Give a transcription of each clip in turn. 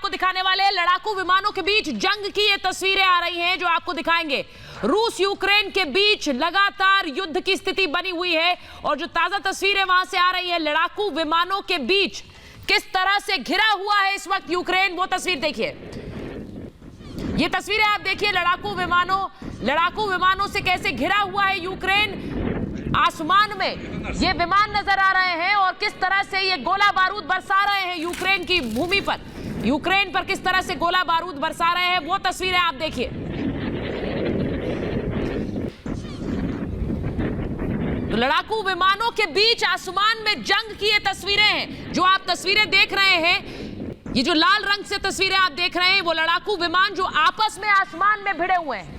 आपको दिखाने वाले हैं। लड़ाकू विमानों के बीच जंग की ये तस्वीरें आ रही हैं जो आपको दिखाएंगे। रूस यूक्रेन के बीच लगातार युद्ध की स्थिति बनी हुई है और जो ताजा तस्वीरें वहां से आ रही है लड़ाकू विमानों के बीच किस तरह से घिरा हुआ है इस वक्त यूक्रेन, वो तस्वीर देखिए। ये तस्वीरें आप देखिए लड़ाकू विमानों से कैसे घिरा हुआ है यूक्रेन। आसमान में ये विमान नजर आ रहे हैं और किस तरह से ये गोला बारूद बरसा रहे हैं यूक्रेन की भूमि पर, यूक्रेन पर किस तरह से गोला बारूद बरसा रहे हैं वो तस्वीरें आप देखिए। तो लड़ाकू विमानों के बीच आसमान में जंग की ये तस्वीरें हैं जो आप तस्वीरें देख रहे हैं। ये जो लाल रंग से तस्वीरें आप देख रहे हैं वो लड़ाकू विमान जो आपस में आसमान में भिड़े हुए हैं।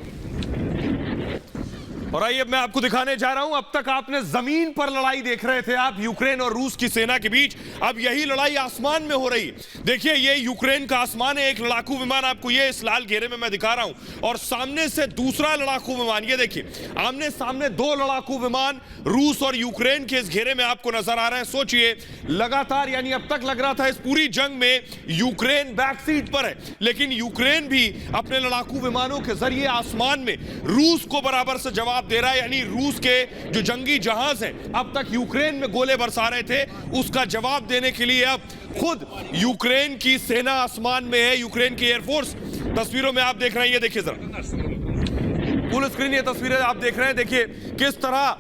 और आइए मैं आपको दिखाने जा रहा हूं, अब तक आपने जमीन पर लड़ाई देख रहे थे आप यूक्रेन और रूस की सेना के बीच, अब यही लड़ाई आसमान में हो रही है। देखिए ये यूक्रेन का आसमान है, एक लड़ाकू विमान आपको ये इस लाल घेरे में मैं दिखा रहा हूं और सामने से दूसरा लड़ाकू विमान, ये देखिए आमने सामने दो लड़ाकू विमान रूस और यूक्रेन के इस घेरे में आपको नजर आ रहे हैं। सोचिए लगातार, यानी अब तक लग रहा था इस पूरी जंग में यूक्रेन बैक सीट पर है, लेकिन यूक्रेन भी अपने लड़ाकू विमानों के जरिए आसमान में रूस को बराबर से जवाब दे रहा है। यानी रूस के जो जंगी जहाज हैं अब तक यूक्रेन में गोले बरसा रहे थे, उसका जवाब देने के लिए अब खुद यूक्रेन की सेना आसमान में है, यूक्रेन की एयरफोर्स। तस्वीरों में आप देख रहे हैं, ये देखिए जरा फुल स्क्रीन ये तस्वीरें आप देख रहे हैं। देखिए किस तरह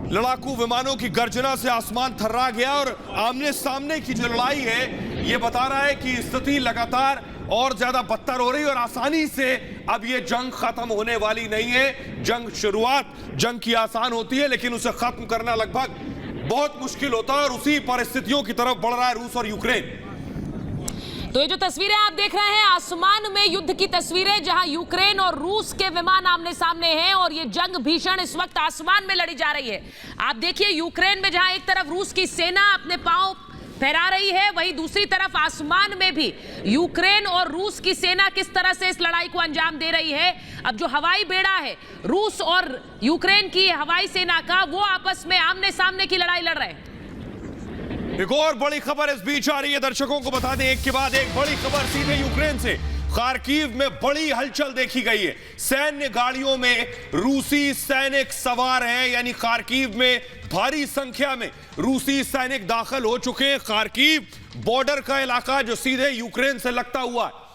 लड़ाकू विमानों की गर्जना से आसमान थर्रा गया और आमने सामने की जो लड़ाई है ये बता रहा है कि स्थिति लगातार और ज्यादा बदतर हो रही है और आसानी से अब ये जंग खत्म होने वाली नहीं है। शुरुआत जंग की आसान होती है लेकिन उसे खत्म करना लगभग बहुत मुश्किल होता है और उसी परिस्थितियों की तरफ बढ़ रहा है रूस और यूक्रेन। तो ये जो तस्वीरें आप देख रहे हैं आसमान में युद्ध की तस्वीरें, जहां यूक्रेन और रूस के विमान आमने सामने हैं और ये जंग भीषण इस वक्त आसमान में लड़ी जा रही है। आप देखिए यूक्रेन में जहां एक तरफ रूस की सेना अपने पांव फहरा रही है, वहीं दूसरी तरफ आसमान में भी यूक्रेन और रूस की सेना किस तरह से इस लड़ाई को अंजाम दे रही है। अब जो हवाई बेड़ा है रूस और यूक्रेन की हवाई सेना का, वो आपस में आमने सामने की लड़ाई लड़ रहे हैं। एक और बड़ी खबर इस बीच आ रही है, दर्शकों को बता दें एक के बाद एक बड़ी खबर सीधे यूक्रेन से। खार्किव में बड़ी हलचल देखी गई है, सैन्य गाड़ियों में रूसी सैनिक सवार हैं, यानी खार्किव में भारी संख्या में रूसी सैनिक दाखिल हो चुके हैं। खार्किव बॉर्डर का इलाका जो सीधे यूक्रेन से लगता हुआ है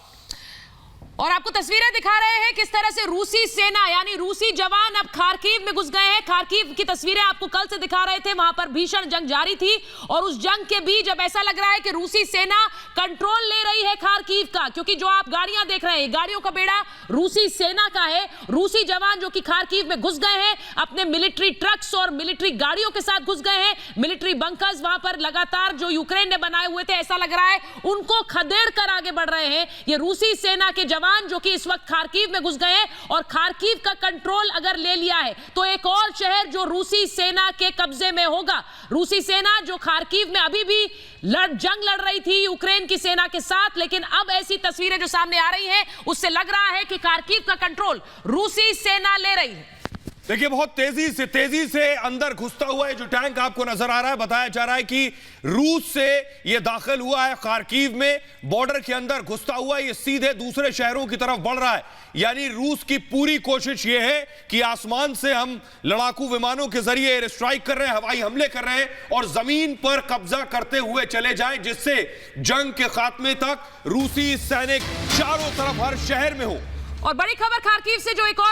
और आपको तस्वीरें दिखा रहे हैं किस तरह से रूसी सेना यानी रूसी जवान अब खार्किव में घुस गए हैं। खार्किव की तस्वीरें आपको कल से दिखा रहे थे, वहां पर भीषण जंग जारी थी और उस जंग के बीच अब ऐसा लग रहा है कि रूसी सेना कंट्रोल ले रही है खार्किव का, क्योंकि जो आप गाड़ियां देख रहे हैं गाड़ियों का बेड़ा रूसी सेना का है। रूसी जवान जो कि खार्किव में घुस गए हैं अपने मिलिट्री ट्रक्स और मिलिट्री गाड़ियों के साथ घुस गए हैं। मिलिट्री बंकर्स वहां पर लगातार जो यूक्रेन ने बनाए हुए थे, ऐसा लग रहा है उनको खदेड़ कर आगे बढ़ रहे हैं ये रूसी सेना के जवान जो कि इस वक्त खार्किव में घुस गए हैं और खार्किव का कंट्रोल अगर ले लिया है तो एक और शहर जो रूसी सेना के कब्जे में होगा। रूसी सेना जो खार्किव में अभी भी जंग लड़ रही थी यूक्रेन की सेना के साथ, लेकिन अब ऐसी तस्वीरें जो सामने आ रही हैं उससे लग रहा है कि खार्किव का कंट्रोल रूसी सेना ले रही है। देखिए बहुत तेजी से अंदर घुसता हुआ है जो टैंक आपको नजर आ रहा है। बताया जा रहा है कि रूस से ये दाखिल हुआ है खार्किव में, बॉर्डर के अंदर घुसता हुआ ये सीधे दूसरे शहरों की तरफ बढ़ रहा है। यानी रूस की पूरी कोशिश ये है कि आसमान से हम लड़ाकू विमानों के जरिए एयर स्ट्राइक कर रहे हैं, हवाई हमले कर रहे हैं और जमीन पर कब्जा करते हुए चले जाएं, जिससे जंग के खात्मे तक रूसी सैनिक चारों तरफ हर शहर में हो। और बड़ी खबर खार्किव से जो एक और